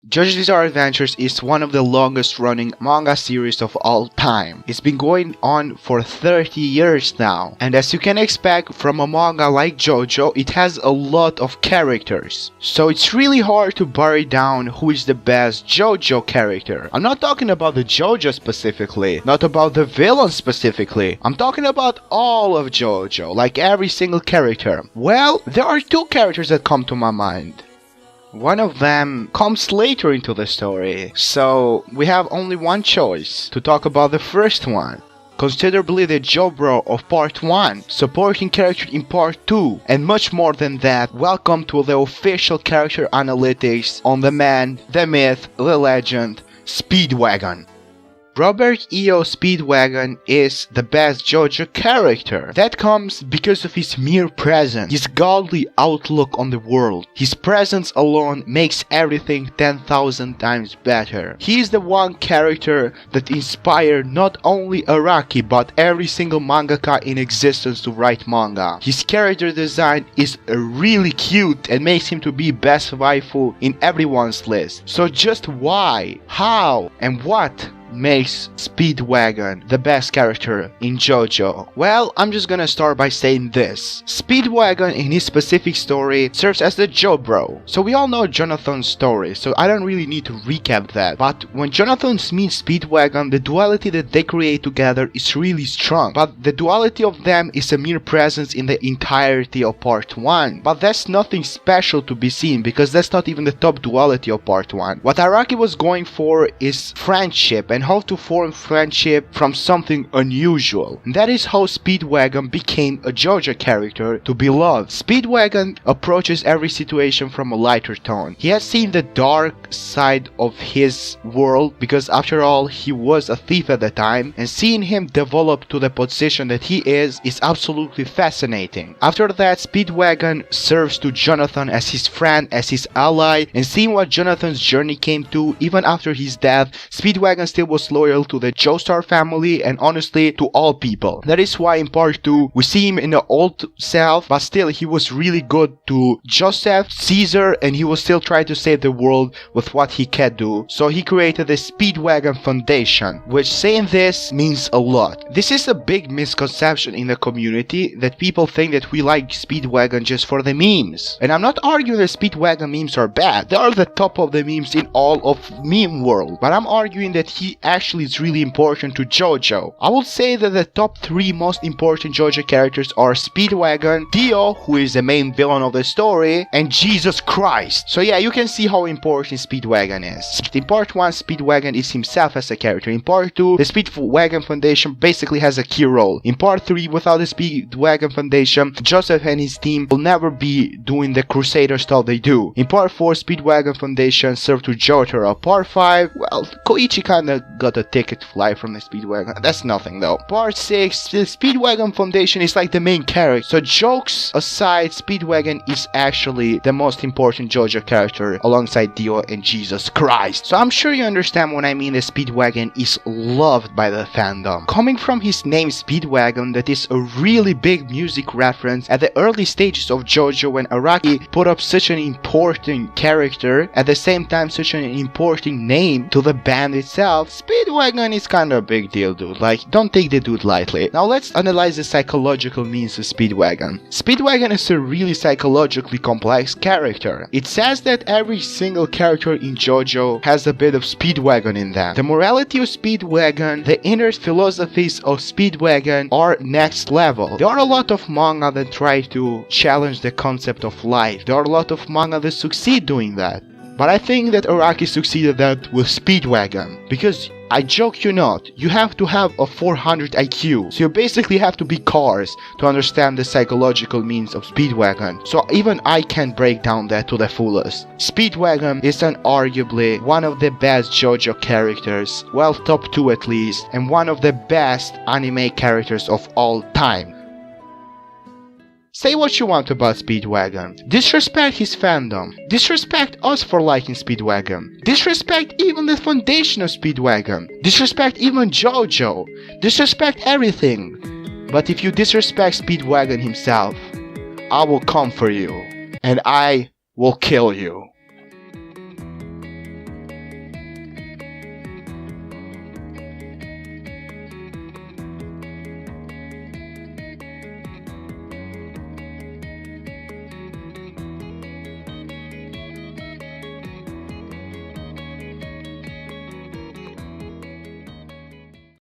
JoJo's Bizarre Adventures is one of the longest running manga series of all time. It's been going on for 30 years now, and as you can expect from a manga like JoJo, it has a lot of characters. So it's really hard to bury down who is the best JoJo character. I'm not talking about the JoJo specifically, not about the villain specifically. I'm talking about all of JoJo, like every single character. Well, there are two characters that come to my mind. One of them comes later into the story, so we have only one choice to talk about the first one. Considerably the JoBro of part 1, supporting character in part 2, and much more than that. Welcome to the official character analytics on the man, the myth, the legend, Speedwagon. Robert E.O. Speedwagon is the best JoJo character. That comes because of his mere presence, his godly outlook on the world. His presence alone makes everything 10,000 times better. He is the one character that inspired not only Araki but every single mangaka in existence to write manga. His character design is really cute and makes him to be best waifu in everyone's list. So just why, how, and what makes Speedwagon the best character in JoJo? Well, I'm just gonna start by saying this. Speedwagon in his specific story serves as the JoBro. So we all know Jonathan's story, so I don't really need to recap that. But when Jonathan meets Speedwagon, the duality that they create together is really strong. But the duality of them is a mere presence in the entirety of part 1. But that's nothing special to be seen, because that's not even the top duality of part 1. What Araki was going for is friendship, and how to form friendship from something unusual. And that is how Speedwagon became a JoJo character to be loved. Speedwagon approaches every situation from a lighter tone. He has seen the dark side of his world, because after all he was a thief at the time, and seeing him develop to the position that he is absolutely fascinating. After that, Speedwagon serves to Jonathan as his friend, as his ally, and seeing what Jonathan's journey came to, even after his death, Speedwagon still was loyal to the Joestar family and honestly to all people. That is why in part 2 we see him in the old self, but still he was really good to Joseph, Caesar, and he was still trying to save the world with what he can do. So he created the Speedwagon Foundation, which saying this means a lot. This is a big misconception in the community, that people think that we like Speedwagon just for the memes. And I'm not arguing that Speedwagon memes are bad. They are the top of the memes in all of meme world. But I'm arguing that he actually is really important to JoJo. I would say that the top 3 most important JoJo characters are Speedwagon, Dio, who is the main villain of the story, and Jesus Christ. So yeah, you can see how important Speedwagon is. In part 1, Speedwagon is himself as a character. In part 2, the Speedwagon Foundation basically has a key role. In part 3, without the Speedwagon Foundation, Joseph and his team will never be doing the Crusader stuff they do. In part 4, Speedwagon Foundation served to Jotaro. Part 5, well, Koichi kinda got a ticket to fly from the Speedwagon. That's nothing though. Part 6, the Speedwagon Foundation is like the main character. So jokes aside, Speedwagon is actually the most important JoJo character alongside Dio and Jesus Christ. So I'm sure you understand when I mean the Speedwagon is loved by the fandom. Coming from his name Speedwagon, that is a really big music reference at the early stages of JoJo, when Araki put up such an important character, at the same time such an important name to the band itself. Speedwagon is kinda a big deal, dude. Like, don't take the dude lightly. Now let's analyze the psychological means of Speedwagon. Speedwagon is a really psychologically complex character. It says that every single character in JoJo has a bit of Speedwagon in them. The morality of Speedwagon, the inner philosophies of Speedwagon are next level. There are a lot of manga that try to challenge the concept of life. There are a lot of manga that succeed doing that. But I think that Araki succeeded that with Speedwagon, because I joke you not, you have to have a 400 IQ, so you basically have to be Cars to understand the psychological means of Speedwagon. So even I can break down that to the fullest. Speedwagon is arguably one of the best JoJo characters, well, top 2 at least, and one of the best anime characters of all time. Say what you want about Speedwagon. Disrespect his fandom. Disrespect us for liking Speedwagon. Disrespect even the foundation of Speedwagon. Disrespect even JoJo. Disrespect everything. But if you disrespect Speedwagon himself, I will come for you. And I will kill you.